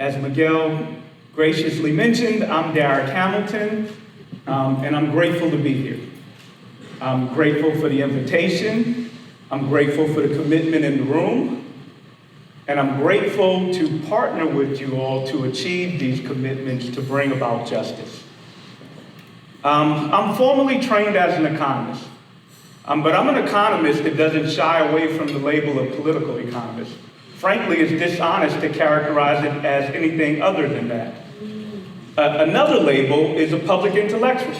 As Miguel graciously mentioned, I'm Darrick Hamilton, and I'm grateful to be here. I'm grateful for the invitation. I'm grateful for the commitment in the room. And I'm grateful to partner with you all to achieve these commitments to bring about justice. I'm formally trained as an economist, but I'm an economist that doesn't shy away from the label of political economist. Frankly, it's dishonest to characterize it as anything other than that. Another label is a public intellectual.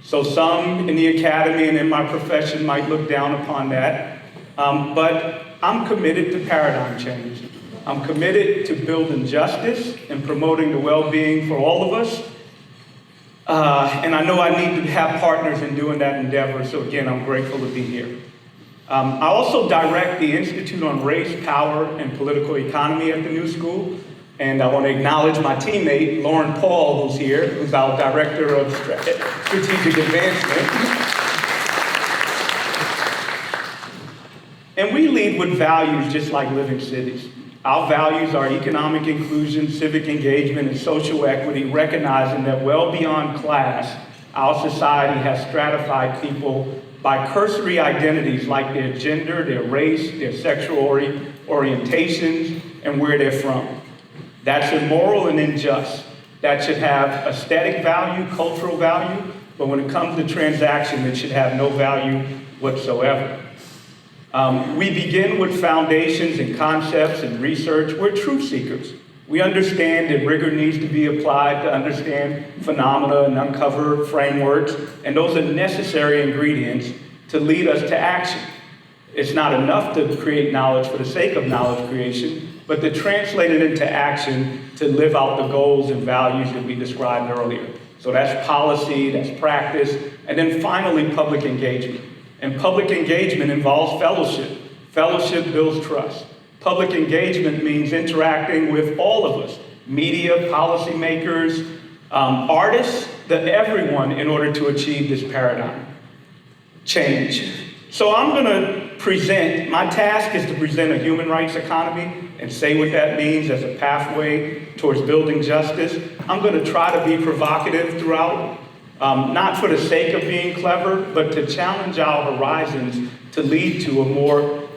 So some in the academy and in my profession might look down upon that, but I'm committed to paradigm change. I'm committed to building justice and promoting the well-being for all of us. And I know I need to have partners in doing that endeavor, so again, I'm grateful to be here. I also direct the Institute on Race, Power, and Political Economy at the New School, and I want to acknowledge my teammate, Lauren Paul, who's here, who's our Director of Strategic Advancement. And we lead with values just like living cities. Our values are economic inclusion, civic engagement, and social equity, recognizing that well beyond class, our society has stratified people by cursory identities like their gender, their race, their sexual orientations, and where they're from. That's immoral and unjust. That should have aesthetic value, cultural value, but when it comes to transaction, it should have no value whatsoever. We begin with foundations and concepts and research. We're truth seekers. We understand that rigor needs to be applied to understand phenomena and uncover frameworks, and those are necessary ingredients to lead us to action. It's not enough to create knowledge for the sake of knowledge creation, but to translate it into action to live out the goals and values that we described earlier. So that's policy, that's practice, and then finally public engagement. And public engagement involves fellowship. Fellowship builds trust. Public engagement means interacting with all of us, media, policymakers, artists, everyone in order to achieve this paradigm change. So I'm gonna my task is to present a human rights economy and say what that means as a pathway towards building justice. I'm gonna try to be provocative throughout, not for the sake of being clever, but to challenge our horizons to lead to a more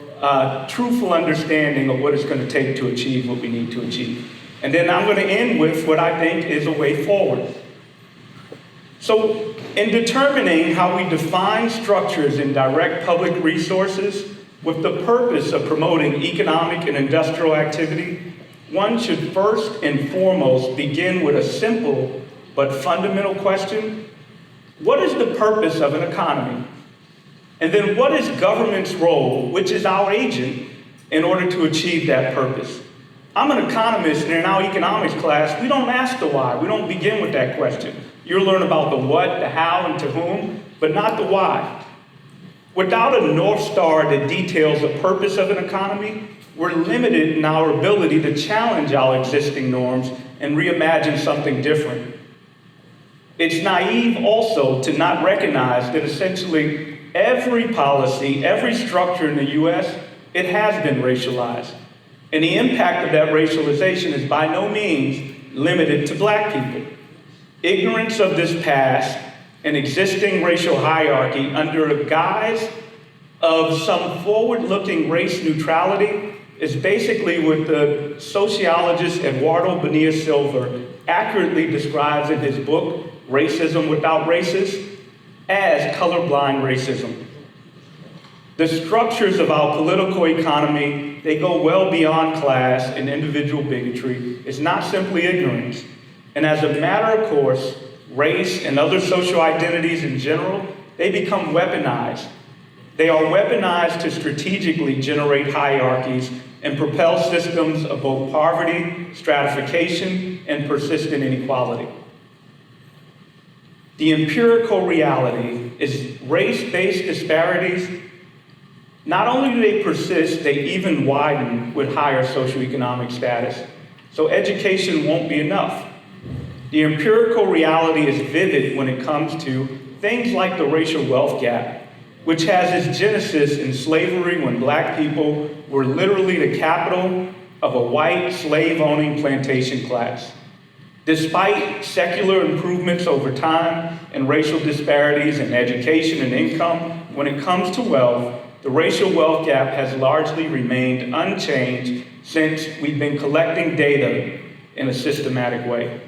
truthful understanding of what it's going to take to achieve what we need to achieve. And then I'm going to end with what I think is a way forward. So in determining how we define structures and direct public resources with the purpose of promoting economic and industrial activity, one should first and foremost begin with a simple but fundamental question. What is the purpose of an economy? And then what is government's role, which is our agent, in order to achieve that purpose? I'm an economist, and in our economics class, we don't ask the why. We don't begin with that question. You'll learn about the what, the how, and to whom, but not the why. Without a North Star that details the purpose of an economy, we're limited in our ability to challenge our existing norms and reimagine something different. It's naive also to not recognize that essentially every policy, every structure in the US, it has been racialized. And the impact of that racialization is by no means limited to Black people. Ignorance of this past and existing racial hierarchy under a guise of some forward-looking race neutrality is basically what the sociologist Eduardo Bonilla Silva accurately describes in his book, Racism Without Racists, as colorblind racism. The structures of our political economy, they go well beyond class and individual bigotry. It's not simply ignorance. And as a matter of course, race and other social identities in general, they become weaponized. They are weaponized to strategically generate hierarchies and propel systems of both poverty, stratification, and persistent inequality. The empirical reality is race-based disparities, not only do they persist, they even widen with higher socioeconomic status. So education won't be enough. The empirical reality is vivid when it comes to things like the racial wealth gap, which has its genesis in slavery when Black people were literally the capital of a white slave-owning plantation class. Despite secular improvements over time and racial disparities in education and income, when it comes to wealth, the racial wealth gap has largely remained unchanged since we've been collecting data in a systematic way.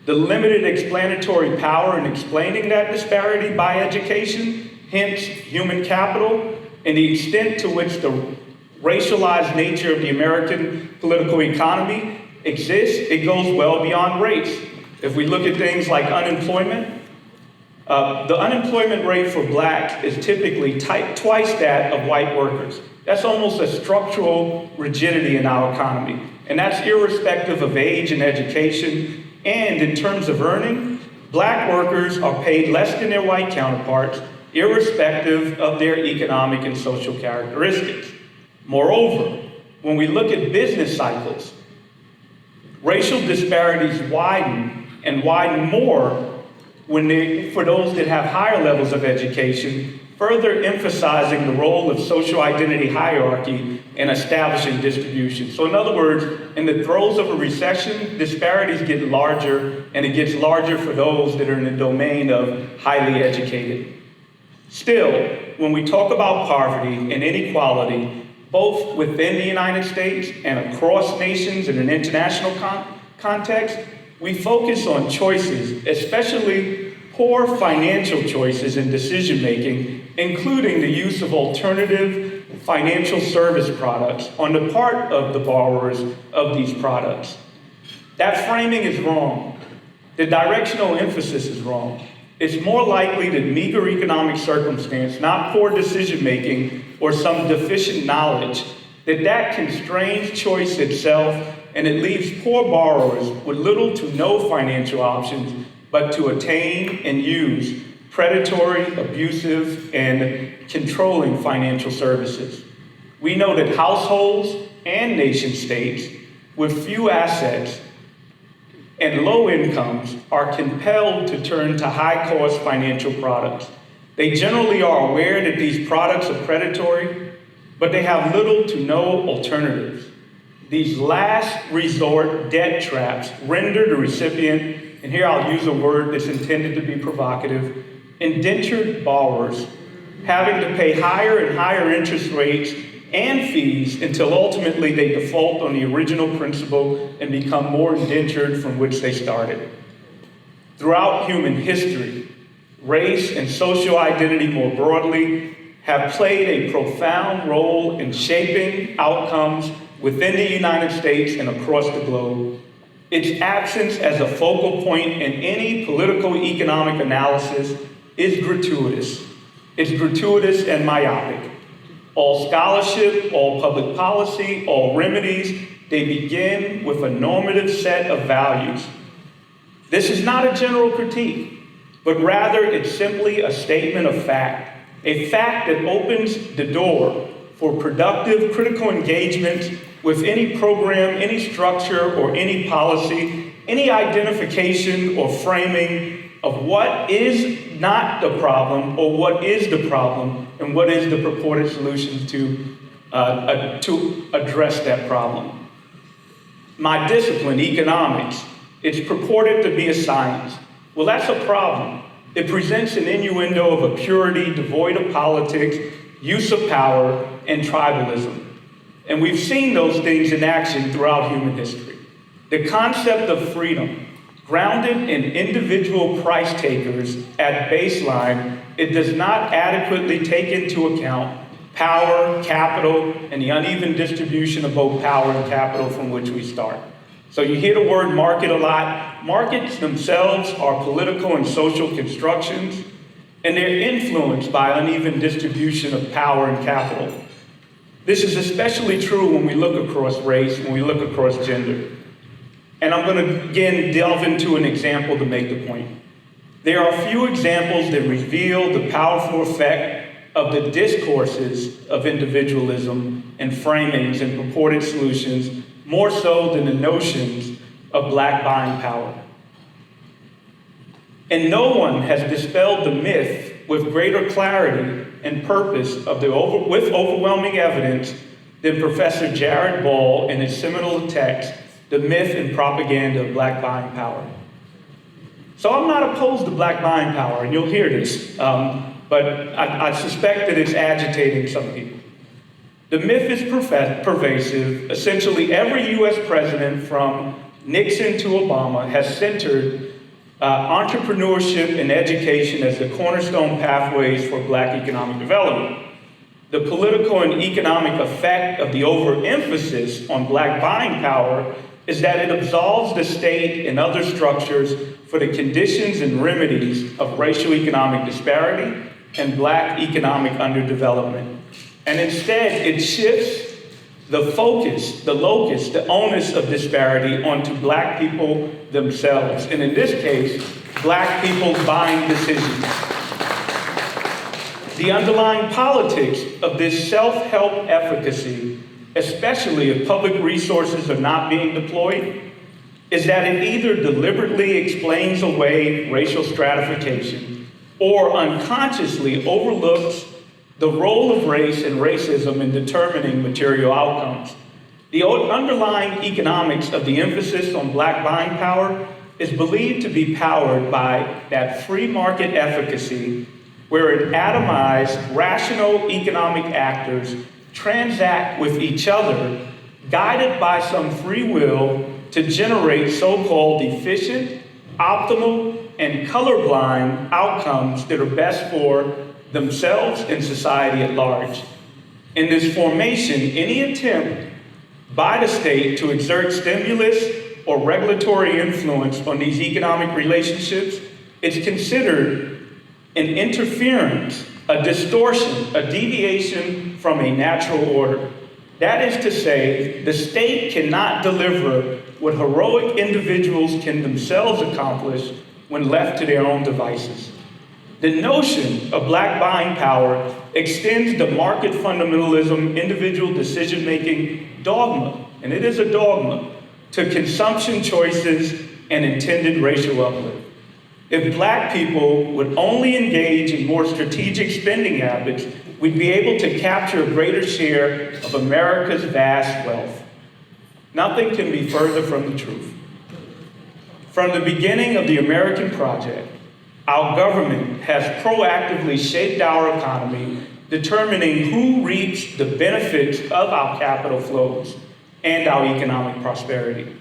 The limited explanatory power in explaining that disparity by education, hence human capital, and the extent to which the racialized nature of the American political economy exists, it goes well beyond race. If we look at things like unemployment, the unemployment rate for blacks is typically twice that of white workers. That's almost a structural rigidity in our economy. And that's irrespective of age and education. And in terms of earning, black workers are paid less than their white counterparts, irrespective of their economic and social characteristics. Moreover, when we look at business cycles, racial disparities widen and widen more for those that have higher levels of education, further emphasizing the role of social identity hierarchy in establishing distribution. So in other words, in the throes of a recession, disparities get larger, and it gets larger for those that are in the domain of highly educated. Still, when we talk about poverty and inequality, both within the United States and across nations in an international context, we focus on choices, especially poor financial choices in decision-making, including the use of alternative financial service products on the part of the borrowers of these products. That framing is wrong. The directional emphasis is wrong. It's more likely that meager economic circumstance, not poor decision-making or some deficient knowledge, that constrains choice itself, and it leaves poor borrowers with little to no financial options but to attain and use predatory, abusive, and controlling financial services. We know that households and nation states with few assets and low incomes are compelled to turn to high-cost financial products. They generally are aware that these products are predatory, but they have little to no alternatives. These last resort debt traps render the recipient, and here I'll use a word that's intended to be provocative, indentured borrowers, having to pay higher and higher interest rates and fees until ultimately they default on the original principal and become more indentured from which they started. Throughout human history, race and social identity more broadly have played a profound role in shaping outcomes within the United States and across the globe. Its absence as a focal point in any political economic analysis is gratuitous. It's gratuitous and myopic. All scholarship, all public policy, all remedies, they begin with a normative set of values. This is not a general critique, but rather it's simply a statement of fact, a fact that opens the door for productive critical engagement with any program, any structure, or any policy, any identification or framing of what is not the problem or what is the problem and what is the purported solutions to address that problem. My discipline, economics, it's purported to be a science. Well, that's a problem. It presents an innuendo of a purity devoid of politics, use of power, and tribalism. And we've seen those things in action throughout human history. The concept of freedom, grounded in individual price takers at baseline, it does not adequately take into account power, capital, and the uneven distribution of both power and capital from which we start. So you hear the word market a lot. Markets themselves are political and social constructions, and they're influenced by uneven distribution of power and capital. This is especially true when we look across race, when we look across gender. And I'm going to, again, delve into an example to make the point. There are a few examples that reveal the powerful effect of the discourses of individualism and framings and purported solutions, more so than the notions of black buying power. And no one has dispelled the myth with greater clarity and purpose with overwhelming evidence than Professor Jared Ball in his seminal text, The Myth and Propaganda of Black Buying Power. So I'm not opposed to black buying power, and you'll hear this, but I suspect that it's agitating some people. The myth is pervasive. Essentially, every U.S. president from Nixon to Obama has centered entrepreneurship and education as the cornerstone pathways for black economic development. The political and economic effect of the overemphasis on black buying power is that it absolves the state and other structures for the conditions and remedies of racial economic disparity and black economic underdevelopment. And instead, it shifts the focus, the locus, the onus of disparity onto black people themselves. And in this case, black people's buying decisions. The underlying politics of this self-help efficacy, especially if public resources are not being deployed, is that it either deliberately explains away racial stratification or unconsciously overlooks the role of race and racism in determining material outcomes. The underlying economics of the emphasis on black buying power is believed to be powered by that free market efficacy where atomized, rational economic actors transact with each other, guided by some free will to generate so-called efficient, optimal, and colorblind outcomes that are best for themselves and society at large. In this formation, any attempt by the state to exert stimulus or regulatory influence on these economic relationships is considered an interference, a distortion, a deviation from a natural order. That is to say, the state cannot deliver what heroic individuals can themselves accomplish when left to their own devices. The notion of black buying power extends the market fundamentalism, individual decision-making dogma, and it is a dogma, to consumption choices and intended racial uplift. If black people would only engage in more strategic spending habits, we'd be able to capture a greater share of America's vast wealth. Nothing can be further from the truth. From the beginning of the American project, our government has proactively shaped our economy, determining who reaps the benefits of our capital flows and our economic prosperity.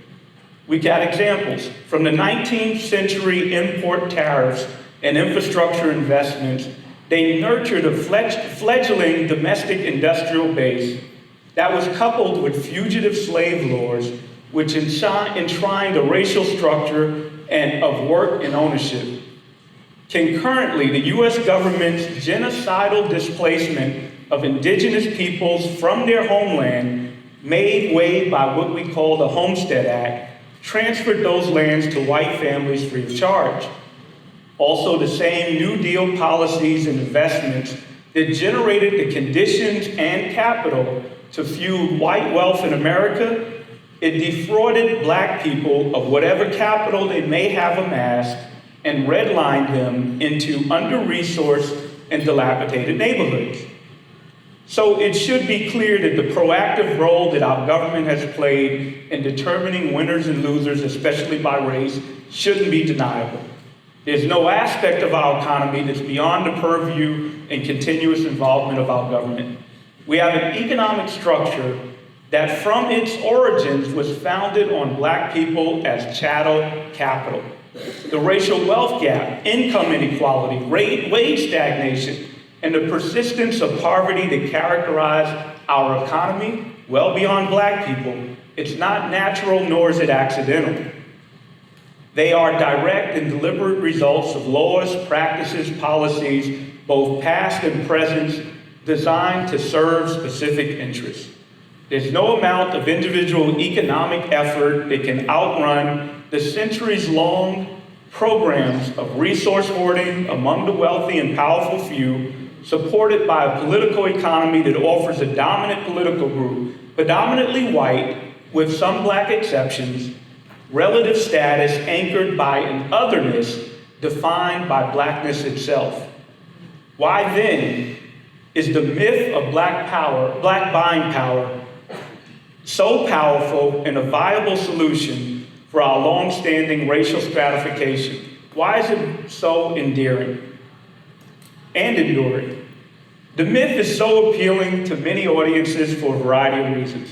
We got examples from the 19th century import tariffs and infrastructure investments. They nurtured a fledgling domestic industrial base that was coupled with fugitive slave laws, which enshrined a racial structure of work and ownership. Concurrently, the U.S. government's genocidal displacement of indigenous peoples from their homeland, made way by what we call the Homestead Act, transferred those lands to white families free of charge. Also, the same New Deal policies and investments that generated the conditions and capital to fuel white wealth in America, it defrauded black people of whatever capital they may have amassed and redlined them into under-resourced and dilapidated neighborhoods. So it should be clear that the proactive role that our government has played in determining winners and losers, especially by race, shouldn't be deniable. There's no aspect of our economy that's beyond the purview and continuous involvement of our government. We have an economic structure that from its origins was founded on black people as chattel capital. The racial wealth gap, income inequality, wage stagnation, and the persistence of poverty that characterize our economy well beyond black people, it's not natural nor is it accidental. They are direct and deliberate results of laws, practices, policies, both past and present, designed to serve specific interests. There's no amount of individual economic effort that can outrun the centuries-long programs of resource hoarding among the wealthy and powerful few, supported by a political economy that offers a dominant political group, predominantly white, with some black exceptions, relative status anchored by an otherness defined by blackness itself. Why then is the myth of black buying power so powerful and a viable solution for our long-standing racial stratification? Why is it so endearing and enduring? The myth is so appealing to many audiences for a variety of reasons.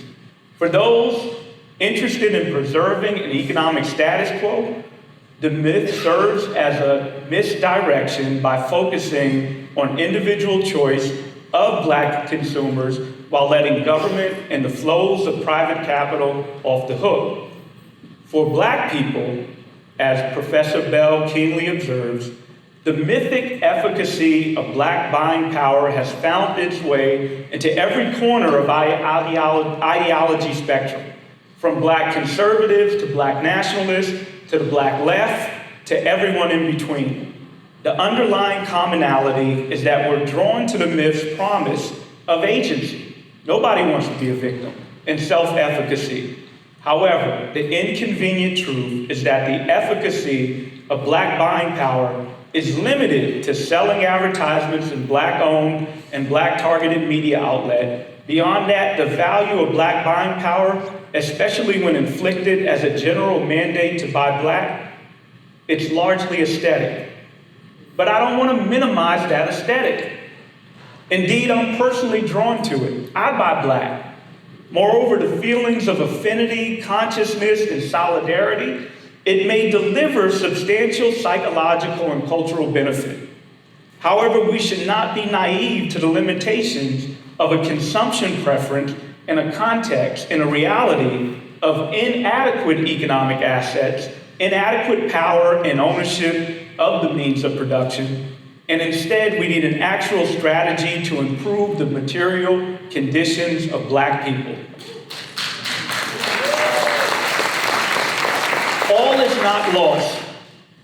For those interested in preserving an economic status quo, the myth serves as a misdirection by focusing on individual choice of Black consumers while letting government and the flows of private capital off the hook. For Black people, as Professor Bell keenly observes, the mythic efficacy of Black buying power has found its way into every corner of ideology spectrum, from Black conservatives to Black nationalists to the Black left to everyone in between. The underlying commonality is that we're drawn to the myth's promise of agency. Nobody wants to be a victim, and self-efficacy. However, the inconvenient truth is that the efficacy of Black buying power is limited to selling advertisements in Black-owned and Black-targeted media outlet. Beyond that, the value of Black buying power, especially when inflicted as a general mandate to buy Black, it's largely aesthetic. But I don't want to minimize that aesthetic. Indeed, I'm personally drawn to it. I buy Black. Moreover, the feelings of affinity, consciousness, and solidarity, it may deliver substantial psychological and cultural benefit. However, we should not be naive to the limitations of a consumption preference in a context, in a reality of inadequate economic assets, inadequate power and ownership of the means of production, and instead we need an actual strategy to improve the material conditions of Black people. All is not lost,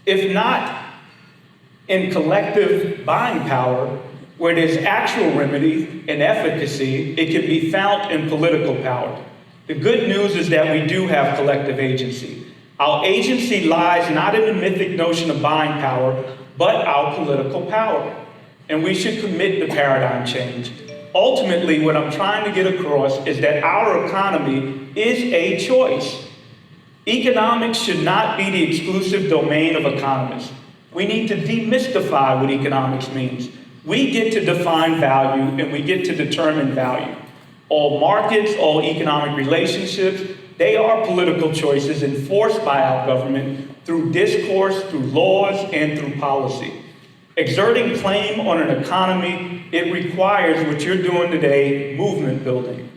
if not in collective buying power, where there's actual remedy and efficacy, it can be found in political power. The good news is that we do have collective agency. Our agency lies not in the mythic notion of buying power, but our political power. And we should commit the paradigm change. Ultimately, what I'm trying to get across is that our economy is a choice. Economics should not be the exclusive domain of economists. We need to demystify what economics means. We get to define value and we get to determine value. All markets, all economic relationships, they are political choices enforced by our government through discourse, through laws, and through policy. Exerting claim on an economy, it requires what you're doing today, movement building.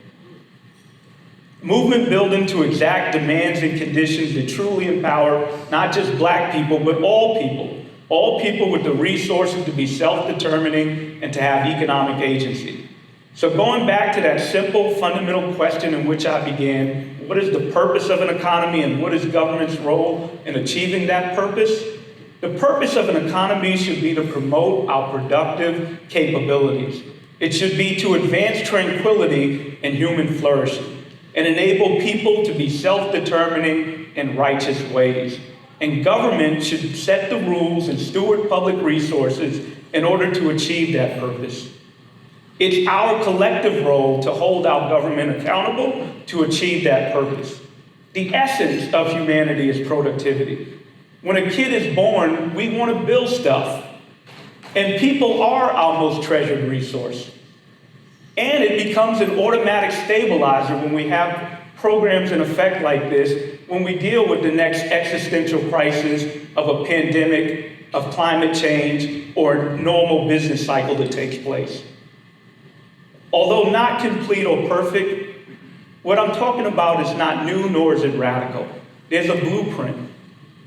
Movement building to exact demands and conditions that truly empower not just Black people, but all people with the resources to be self-determining and to have economic agency. So going back to that simple, fundamental question in which I began, what is the purpose of an economy and what is government's role in achieving that purpose? The purpose of an economy should be to promote our productive capabilities. It should be to advance tranquility and human flourishing and enable people to be self-determining in righteous ways. And government should set the rules and steward public resources in order to achieve that purpose. It's our collective role to hold our government accountable to achieve that purpose. The essence of humanity is productivity. When a kid is born, we want to build stuff. And people are our most treasured resource. And it becomes an automatic stabilizer when we have programs in effect like this, when we deal with the next existential crisis of a pandemic, of climate change, or normal business cycle that takes place. Although not complete or perfect, what I'm talking about is not new nor is it radical. There's a blueprint.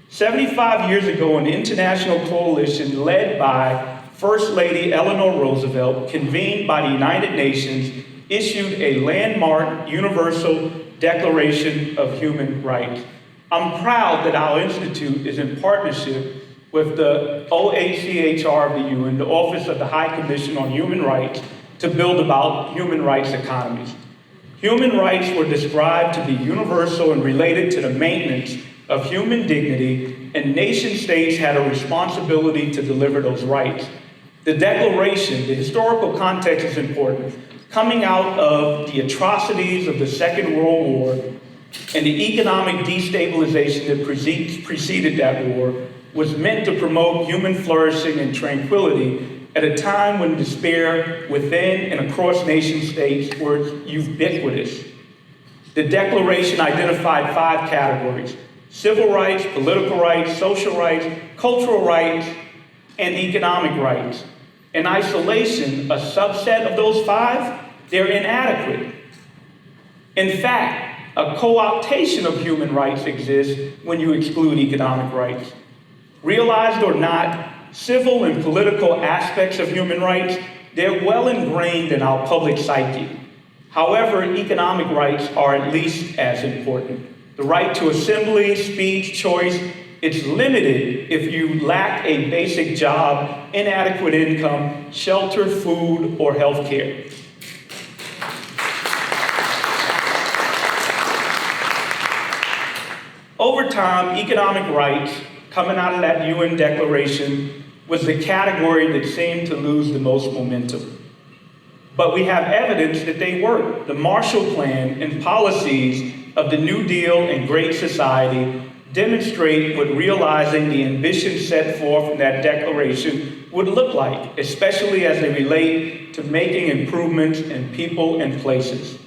75 years ago, an international coalition led by First Lady Eleanor Roosevelt, convened by the United Nations, issued a landmark universal Declaration of Human Rights. I'm proud that our institute is in partnership with the OHCHR of the UN, the Office of the High Commission on Human Rights, to build about human rights economies. Human rights were described to be universal and related to the maintenance of human dignity, and nation states had a responsibility to deliver those rights. The Declaration, the historical context is important. coming out of the atrocities of the Second World War and the economic destabilization that preceded that war, was meant to promote human flourishing and tranquility at a time when despair within and across nation states were ubiquitous. The Declaration identified 5 categories: civil rights, political rights, social rights, cultural rights, and economic rights. In isolation, a subset of those 5, they're inadequate. In fact, a co-optation of human rights exists when you exclude economic rights. Realized or not, civil and political aspects of human rights, they're well ingrained in our public psyche. However, economic rights are at least as important. The right to assembly, speech, choice, it's limited if you lack a basic job, inadequate income, shelter, food, or health care. Over time, economic rights, coming out of that UN declaration, was the category that seemed to lose the most momentum. But we have evidence that they work. The Marshall Plan and policies of the New Deal and Great Society demonstrate what realizing the ambition set forth in that declaration would look like, especially as they relate to making improvements in people and places.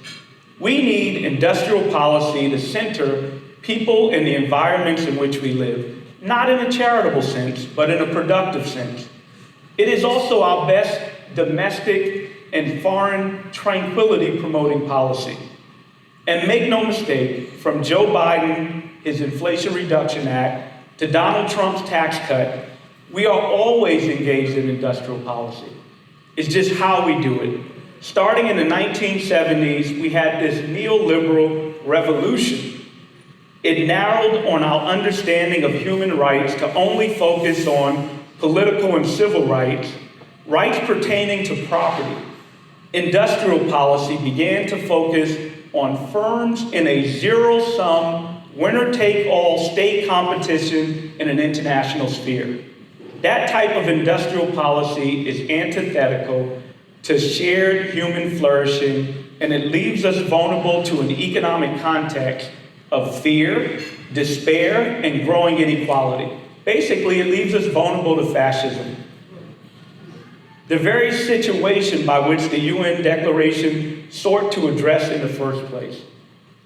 We need industrial policy to center people and the environments in which we live, not in a charitable sense, but in a productive sense. It is also our best domestic and foreign tranquility promoting policy. And make no mistake, from Joe Biden, his Inflation Reduction Act, to Donald Trump's tax cut, we are always engaged in industrial policy. It's just how we do it. Starting in the 1970s, we had this neoliberal revolution. It narrowed on our understanding of human rights to only focus on political and civil rights, rights pertaining to property. Industrial policy began to focus on firms in a zero-sum, winner-take-all state competition in an international sphere. That type of industrial policy is antithetical to shared human flourishing, and it leaves us vulnerable to an economic context of fear, despair, and growing inequality. Basically, it leaves us vulnerable to fascism. The very situation by which the UN Declaration sought to address in the first place.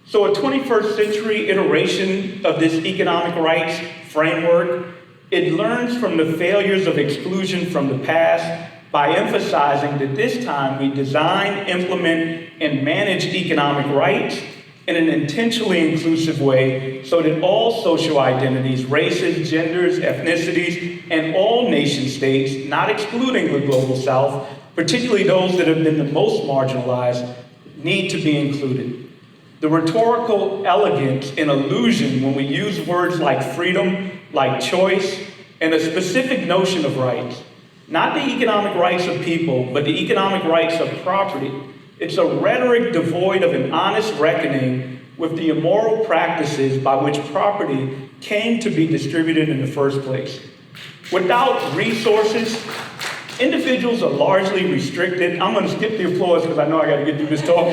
So a 21st century iteration of this economic rights framework, it learns from the failures of exclusion from the past by emphasizing that this time we design, implement, and manage economic rights in an intentionally inclusive way so that all social identities, races, genders, ethnicities, and all nation states, not excluding the global south, particularly those that have been the most marginalized, need to be included. The rhetorical elegance and illusion when we use words like freedom, like choice, and a specific notion of rights, not the economic rights of people, but the economic rights of property. It's a rhetoric devoid of an honest reckoning with the immoral practices by which property came to be distributed in the first place. Without resources, individuals are largely restricted. I'm going to skip the applause because I know I got to get through this talk.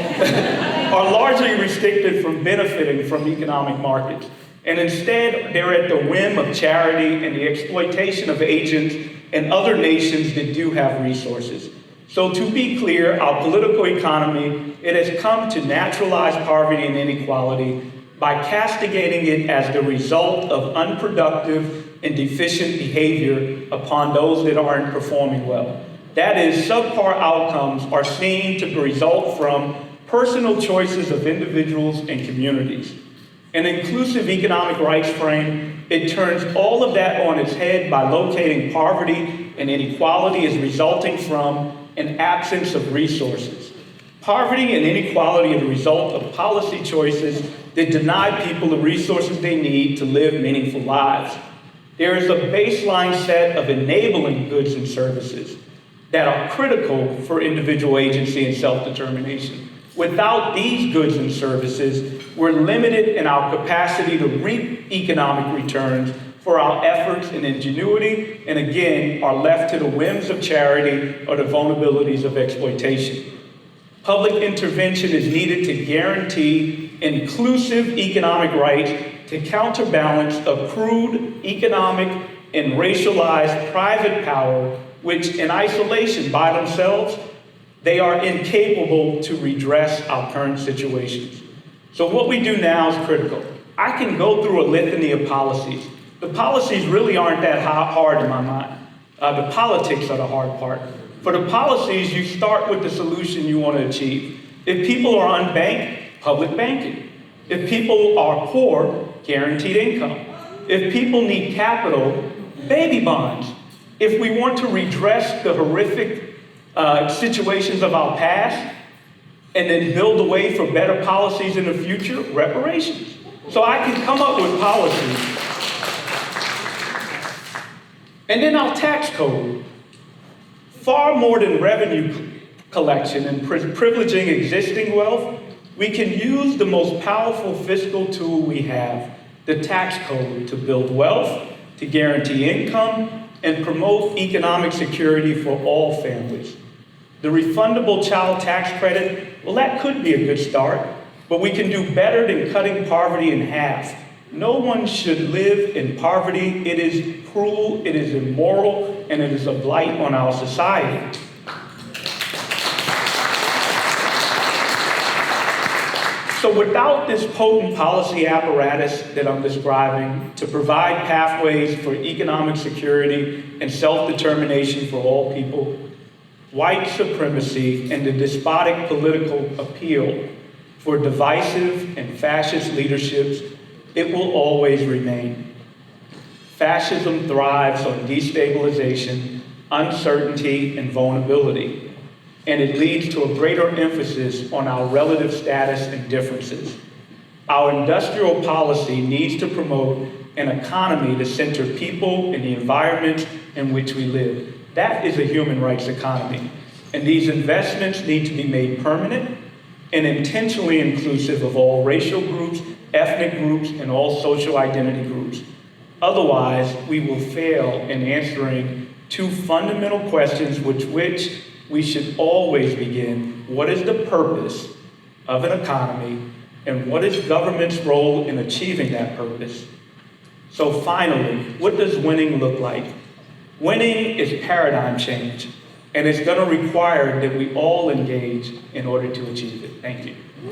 Are largely restricted from benefiting from economic markets. And instead, they're at the whim of charity and the exploitation of agents and other nations that do have resources. So to be clear, our political economy, it has come to naturalize poverty and inequality by castigating it as the result of unproductive and deficient behavior upon those that aren't performing well. That is, subpar outcomes are seen to result from personal choices of individuals and communities. An inclusive economic rights frame, it turns all of that on its head by locating poverty and inequality as resulting from an absence of resources. Poverty and inequality are the result of policy choices that deny people the resources they need to live meaningful lives. There is a baseline set of enabling goods and services that are critical for individual agency and self-determination. Without these goods and services, we're limited in our capacity to reap economic returns for our efforts and ingenuity, and again, are left to the whims of charity or the vulnerabilities of exploitation. Public intervention is needed to guarantee inclusive economic rights to counterbalance accrued economic and racialized private power, which in isolation by themselves, they are incapable to redress our current situations. So what we do now is critical. I can go through a litany of policies. The policies really aren't that hard in my mind. The politics are the hard part. For the policies, you start with the solution you want to achieve. If people are unbanked, public banking. If people are poor, guaranteed income. If people need capital, baby bonds. If we want to redress the horrific situations of our past and then build a way for better policies in the future, reparations. So I can come up with policies. And then our tax code. Far more than revenue collection and privileging existing wealth, we can use the most powerful fiscal tool we have, the tax code, to build wealth, to guarantee income, and promote economic security for all families. The refundable child tax credit, well, that could be a good start, but we can do better than cutting poverty in half. No one should live in poverty. It is cruel, it is immoral, and it is a blight on our society. So without this potent policy apparatus that I'm describing to provide pathways for economic security and self-determination for all people, white supremacy and the despotic political appeal for divisive and fascist leaderships, it will always remain. Fascism thrives on destabilization, uncertainty, and vulnerability, and it leads to a greater emphasis on our relative status and differences. Our industrial policy needs to promote an economy to center people and the environments in which we live. That is a human rights economy, and these investments need to be made permanent and intentionally inclusive of all racial groups, ethnic groups, and all social identity groups. Otherwise, we will fail in answering two fundamental questions which we should always begin. What is the purpose of an economy, and what is government's role in achieving that purpose? So finally, what does winning look like? Winning is paradigm change, and it's going to require that we all engage in order to achieve it. Thank you.